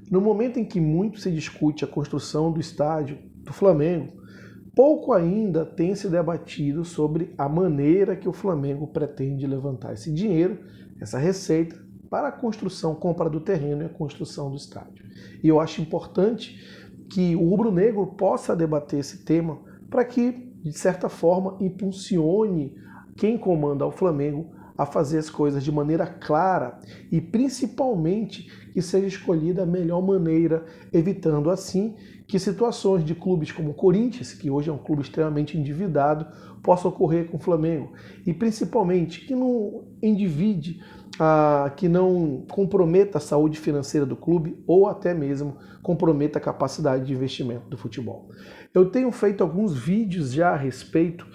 no momento em que muito se discute a construção do estádio do Flamengo, pouco ainda tem se debatido sobre a maneira que o Flamengo pretende levantar esse dinheiro, essa receita, para a construção, compra do terreno e a construção do estádio. E eu acho importante que o rubro-negro possa debater esse tema para que, de certa forma, impulsione quem comanda o Flamengo a fazer as coisas de maneira clara e principalmente que seja escolhida a melhor maneira, evitando assim que situações de clubes como o Corinthians, que hoje é um clube extremamente endividado, possam ocorrer com o Flamengo. E principalmente que não endivide, que não comprometa a saúde financeira do clube ou até mesmo comprometa a capacidade de investimento do futebol. Eu tenho feito alguns vídeos já a respeito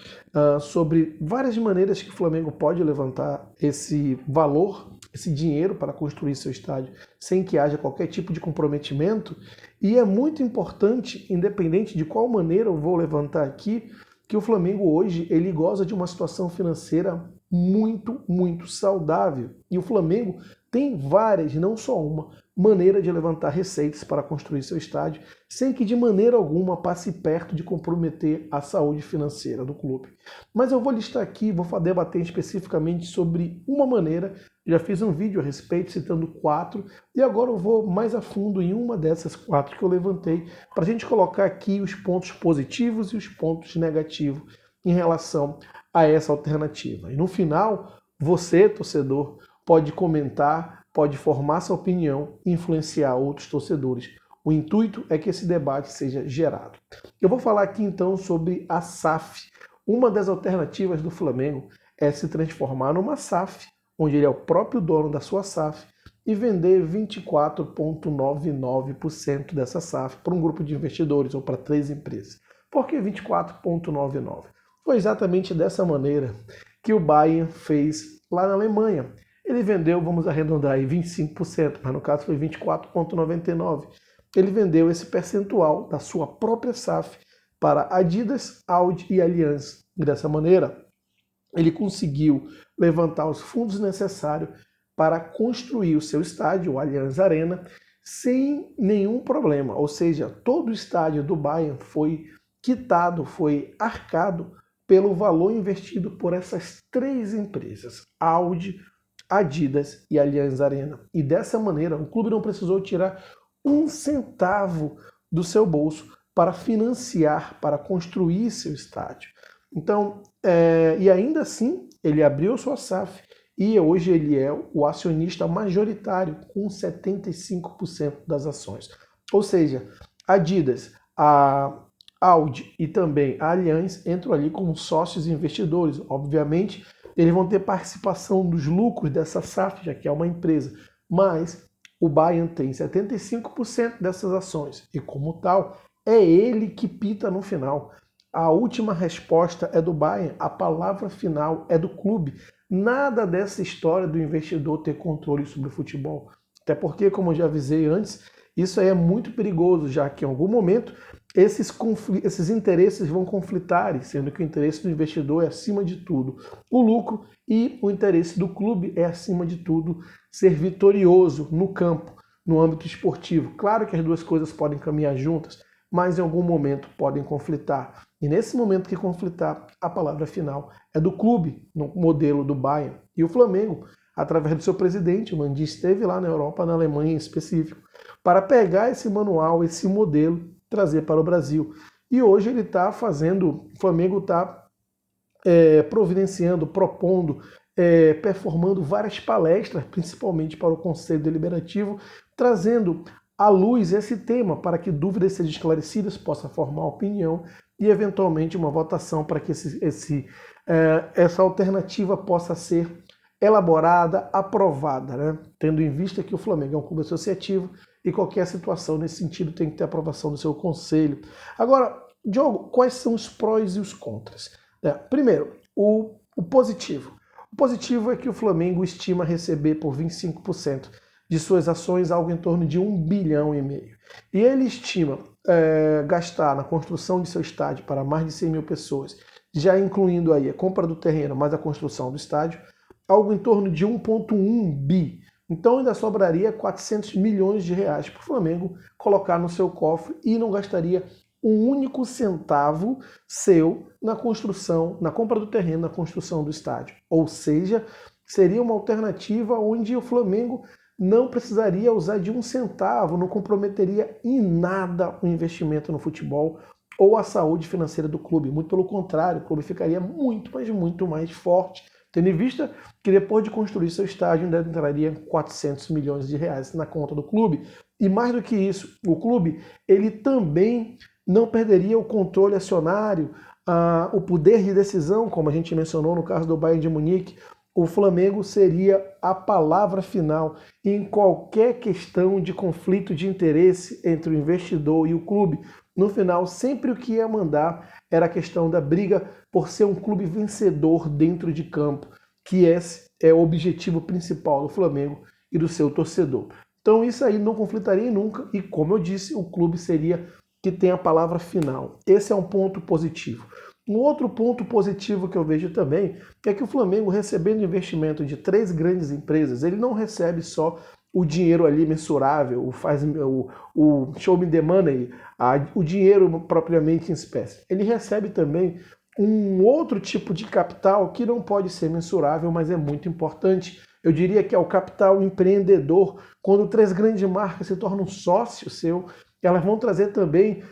sobre várias maneiras que o Flamengo pode levantar esse valor, esse dinheiro para construir seu estádio sem que haja qualquer tipo de comprometimento. E é muito importante, independente de qual maneira eu vou levantar aqui, que o Flamengo hoje ele goza de uma situação financeira muito saudável. E o Flamengo tem várias, não só uma, maneira de levantar receitas para construir seu estádio, sem que de maneira alguma passe perto de comprometer a saúde financeira do clube. Mas eu vou listar aqui, vou debater especificamente sobre uma maneira. Já fiz um vídeo a respeito citando 4 e agora eu vou mais a fundo em uma dessas 4 que eu levantei para a gente colocar aqui os pontos positivos e os pontos negativos em relação a essa alternativa. E no final, você, torcedor, pode comentar, pode formar sua opinião e influenciar outros torcedores. O intuito é que esse debate seja gerado. Eu vou falar aqui então sobre a SAF. Uma das alternativas do Flamengo é se transformar numa SAF, onde ele é o próprio dono da sua SAF, e vender 24,99% dessa SAF para um grupo de investidores ou para 3 empresas. Por que 24,99%? Foi exatamente dessa maneira que o Bayern fez lá na Alemanha. Ele vendeu, vamos arredondar aí, 25%, mas no caso foi 24,99%. Ele vendeu esse percentual da sua própria SAF para Adidas, Audi e Allianz. E dessa maneira, ele conseguiu levantar os fundos necessários para construir o seu estádio, o Allianz Arena, sem nenhum problema. Ou seja, todo o estádio do Bayern foi quitado, foi arcado pelo valor investido por essas 3 empresas, Audi, Adidas e Allianz Arena. E dessa maneira, o clube não precisou tirar 1 centavo do seu bolso para financiar, para construir seu estádio. Então, e ainda assim, ele abriu sua SAF e hoje ele é o acionista majoritário com 75% das ações. Ou seja, Adidas, a Audi e também a Allianz entram ali como sócios investidores. Obviamente, eles vão ter participação dos lucros dessa SAF, já que é uma empresa, mas o Bayern tem 75% dessas ações e, como tal, é ele que pita no final. A última resposta é do Bayern, a palavra final é do clube. Nada dessa história do investidor ter controle sobre o futebol. Até porque, como eu já avisei antes, isso aí é muito perigoso, já que em algum momento esses interesses vão conflitar, sendo que o interesse do investidor é acima de tudo o lucro e o interesse do clube é acima de tudo ser vitorioso no campo, no âmbito esportivo. Claro que as duas coisas podem caminhar juntas, mas em algum momento podem conflitar. E nesse momento que conflitar, a palavra final é do clube, no modelo do Bayern. E o Flamengo, através do seu presidente, o Mandi, esteve lá na Europa, na Alemanha em específico, para pegar esse manual, esse modelo, trazer para o Brasil. E hoje ele está fazendo, o Flamengo está providenciando, propondo, performando várias palestras, principalmente para o Conselho Deliberativo, trazendo à luz esse tema para que dúvidas sejam esclarecidas, possa formar opinião e eventualmente uma votação para que essa alternativa possa ser elaborada, aprovada, né? Tendo em vista que o Flamengo é um clube associativo e qualquer situação nesse sentido tem que ter aprovação do seu conselho. Agora, Diogo, quais são os prós e os contras? Primeiro, o positivo. O positivo é que o Flamengo estima receber por 25% de suas ações algo em torno de 1,5 bilhão. E ele estima gastar na construção de seu estádio para mais de 100 mil pessoas, já incluindo aí a compra do terreno mais a construção do estádio, algo em torno de 1,1 bi. Então ainda sobraria 400 milhões de reais para o Flamengo colocar no seu cofre e não gastaria um único centavo seu na construção, na compra do terreno, na construção do estádio. Ou seja, seria uma alternativa onde o Flamengo não precisaria usar de um centavo, não comprometeria em nada o investimento no futebol ou a saúde financeira do clube. Muito pelo contrário, o clube ficaria muito, mas muito mais forte, tendo em vista que depois de construir seu estádio ainda entraria 400 milhões de reais na conta do clube. E mais do que isso, o clube ele também não perderia o controle acionário, o poder de decisão, como a gente mencionou no caso do Bayern de Munique. O Flamengo seria a palavra final em qualquer questão de conflito de interesse entre o investidor e o clube. No final, sempre o que ia mandar era a questão da briga por ser um clube vencedor dentro de campo, que esse é o objetivo principal do Flamengo e do seu torcedor. Então isso aí não conflitaria nunca e, como eu disse, o clube seria que tem a palavra final. Esse é um ponto positivo. Um outro ponto positivo que eu vejo também é que o Flamengo, recebendo investimento de 3 grandes empresas, ele não recebe só o dinheiro ali mensurável, o show me the money, o dinheiro propriamente em espécie. Ele recebe também um outro tipo de capital que não pode ser mensurável, mas é muito importante. Eu diria que é o capital empreendedor. Quando 3 grandes marcas se tornam sócio seu, elas vão trazer também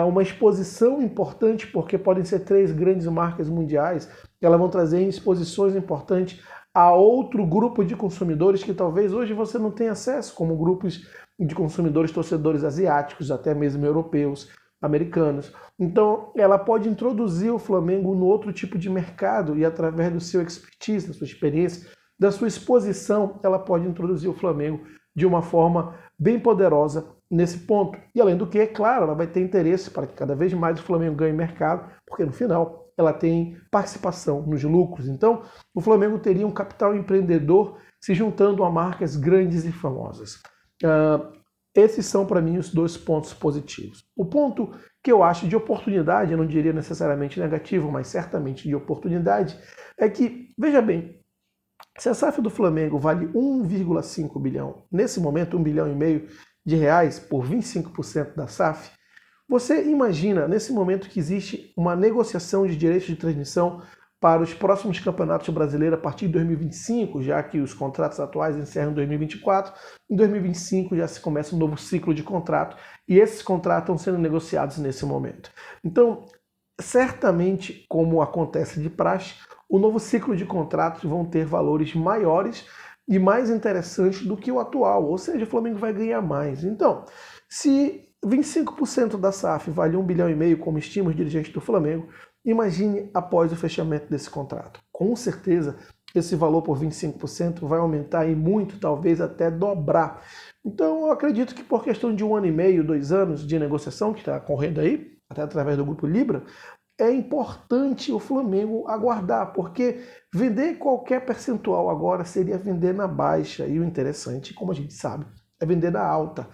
uma exposição importante, porque podem ser 3 grandes marcas mundiais. Elas vão trazer exposições importantes a outro grupo de consumidores que talvez hoje você não tenha acesso, como grupos de consumidores, torcedores asiáticos, até mesmo europeus, americanos. Então, ela pode introduzir o Flamengo no outro tipo de mercado e através do seu expertise, da sua experiência, da sua exposição, ela pode introduzir o Flamengo de uma forma bem poderosa nesse ponto. E além do que, é claro, ela vai ter interesse para que cada vez mais o Flamengo ganhe mercado, porque no final ela tem participação nos lucros. Então, o Flamengo teria um capital empreendedor se juntando a marcas grandes e famosas. Esses são, para mim, os 2 pontos positivos. O ponto que eu acho de oportunidade, eu não diria necessariamente negativo, mas certamente de oportunidade, é que, veja bem, se a SAF do Flamengo vale 1,5 bilhão, nesse momento 1,5 bilhão de reais por 25% da SAF, você imagina nesse momento que existe uma negociação de direitos de transmissão para os próximos campeonatos brasileiros a partir de 2025, já que os contratos atuais encerram em 2024, em 2025 já se começa um novo ciclo de contrato e esses contratos estão sendo negociados nesse momento. Então, certamente, como acontece de praxe, o novo ciclo de contratos vão ter valores maiores e mais interessantes do que o atual, ou seja, o Flamengo vai ganhar mais. Então, se 25% da SAF vale 1,5 bilhão, como estima os dirigentes do Flamengo, imagine após o fechamento desse contrato. Com certeza, esse valor por 25% vai aumentar e muito, talvez até dobrar. Então, eu acredito que por questão de 1 ano e meio, 2 anos de negociação que está correndo aí, até através do Grupo Libra, é importante o Flamengo aguardar, porque vender qualquer percentual agora seria vender na baixa. E o interessante, como a gente sabe, é vender na alta.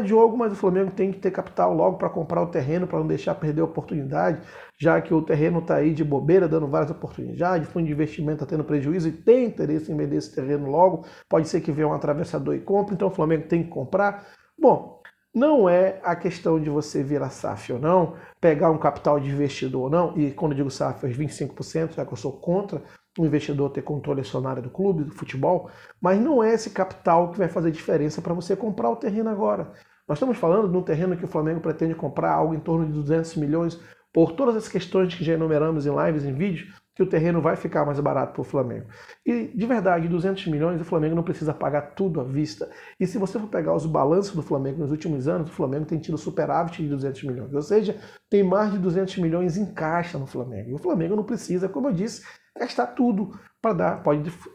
Diogo, mas o Flamengo tem que ter capital logo para comprar o terreno, para não deixar perder a oportunidade, já que o terreno está aí de bobeira, dando várias oportunidades, o fundo de investimento está tendo prejuízo e tem interesse em vender esse terreno logo, pode ser que venha um atravessador e compre, então o Flamengo tem que comprar. Bom, não é a questão de você virar SAF ou não, pegar um capital de investidor ou não, e quando eu digo SAF, é 25%, já que eu sou contra o investidor ter controle acionário do clube, do futebol, mas não é esse capital que vai fazer diferença para você comprar o terreno agora. Nós estamos falando de um terreno que o Flamengo pretende comprar algo em torno de 200 milhões, por todas as questões que já enumeramos em lives, em vídeos, que o terreno vai ficar mais barato para o Flamengo. E, de verdade, 200 milhões, o Flamengo não precisa pagar tudo à vista. E se você for pegar os balanços do Flamengo nos últimos anos, o Flamengo tem tido superávit de 200 milhões. Ou seja, tem mais de 200 milhões em caixa no Flamengo. E o Flamengo não precisa, como eu disse, gastar tudo para dar.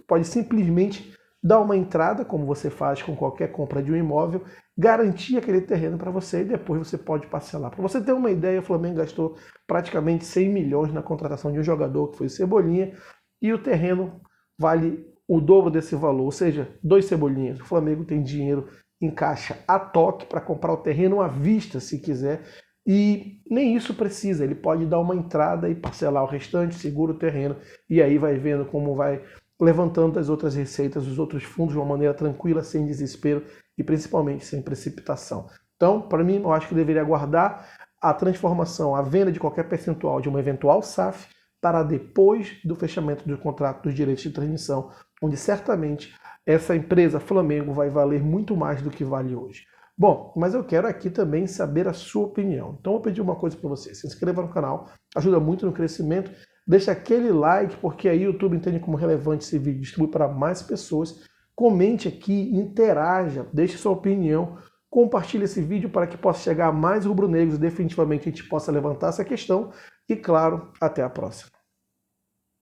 Pode simplesmente dar uma entrada, como você faz com qualquer compra de um imóvel, garantir aquele terreno para você e depois você pode parcelar. Para você ter uma ideia, o Flamengo gastou praticamente 100 milhões na contratação de um jogador, que foi o Cebolinha, e o terreno vale o dobro desse valor, ou seja, 2 Cebolinhas. O Flamengo tem dinheiro em caixa a toque para comprar o terreno à vista, se quiser, e nem isso precisa, ele pode dar uma entrada e parcelar o restante, segura o terreno, e aí vai vendo como vai levantando as outras receitas, os outros fundos de uma maneira tranquila, sem desespero e principalmente sem precipitação. Então, para mim, eu acho que deveria aguardar a transformação, a venda de qualquer percentual de uma eventual SAF para depois do fechamento do contrato dos direitos de transmissão, onde certamente essa empresa Flamengo vai valer muito mais do que vale hoje. Bom, mas eu quero aqui também saber a sua opinião. Então eu vou pedir uma coisa para você, se inscreva no canal, ajuda muito no crescimento, deixa aquele like, porque aí o YouTube entende como relevante esse vídeo, distribui para mais pessoas, comente aqui, interaja, deixe sua opinião, compartilhe esse vídeo para que possa chegar a mais rubro-negros e definitivamente a gente possa levantar essa questão e, claro, até a próxima.